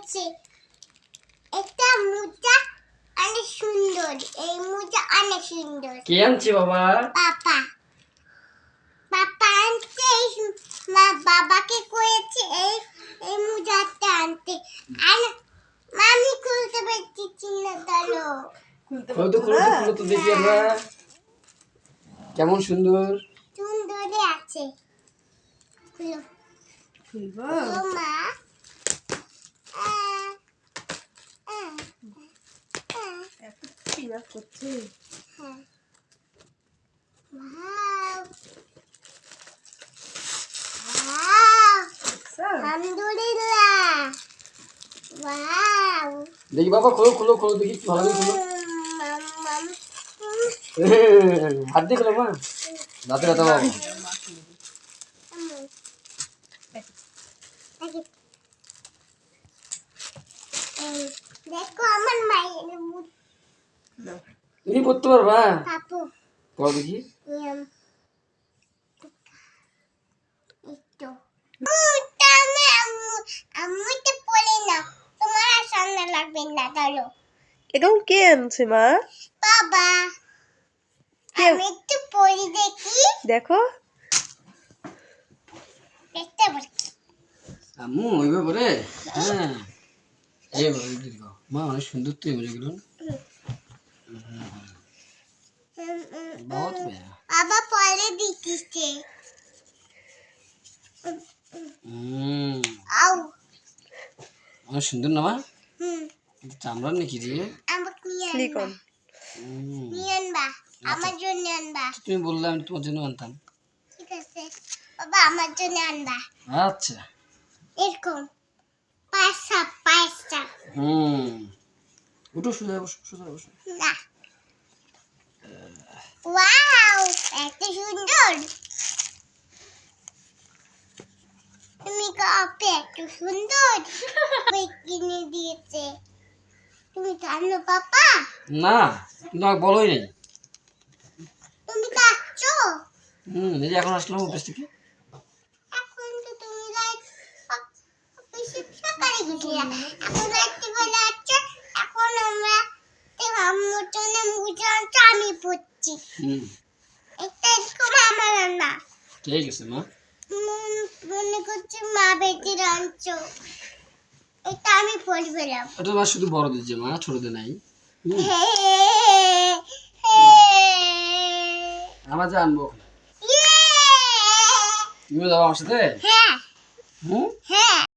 এনেছে। এটা মোজা অনেক সুন্দর। এই মোজা অনেক সুন্দর। কে আনছে বাবা? পাপা। পাপা আনছে। মা বাবাকে কয়েছে এই মোজাটা আনতে। আর মামি খুলতে পারছি না তাহলে। খুলো তো দেখি আমরা। কেমন সুন্দর। সুন্দরই আছে। খুলো। খুলবো মা। এত চিনা করছে হ্যাঁ। Wow. Wow. Alhamdulillah. Wow. দেখি বাবা খোলো দেখি একটু ভালো করে খোলো। হাত দিয়ে খোলো মা। দাঁতে ব্যথা বাবা। দেখো আমার মায়ের মুখ। তুমি পড়তে পারবা? পাপু। পড়ো দেখি। আমি তো পড়ি না, তোমার আর সামনে লাগবে না তাহলে। এখন কে আনছে মা? বাবা। আমি একটু পড়ি দেখি। দেখো দেখতে পাচ্ছি। আম্মু ওইভাবে পড়ে? হ্যাঁ এইভাবে দেখো মা, অনেক সুন্দর তো এগুলো। বাবা তো বাবা পরে দিচ্ছে। আউ। অনেক সুন্দর না মা? হুম। চামড়ার নাকি রে? আমাকে নিয়ে সিলিকন আনবা। নিয়ে আনবা। আমার জন্য আনবা। তুমি বললে আমি তোমার জন্য আনতাম। ঠিক আছে বাবা, আমার জন্য আনবা। আচ্ছা। এরকম পাঁচটা। উঠো, সোজা বসো। না। ওয়াও, এত সুন্দর। তুমি কাপে এত সুন্দর বই কিনে দিয়েছে। তুমি জানো পাপা? না, কিন্তু আমাকে বলোই নাই। তুমি কাচ্ছো? এই যে এখন আসলাম অফিস থেকে। এখন তো তুমি অফিসে সকালে গেছিলে। এখন রাত্রিবেলা আসছো। এখন আমরা আম্মুর জন্য মুজা আনছো, আমি পড়ছি। এটা এরকম আমার রান্না। ঠিক আছে মা। মনে করছি মা বেটি আনছো। এটা আমি পড়বেলাম। এটা মা শুধু বড়দের যে মা, ছোটদের নাই। আমরা যে আনবো। তুমি যাবো আমার সাথে? হ্যাঁ। হুম? হ্যাঁ।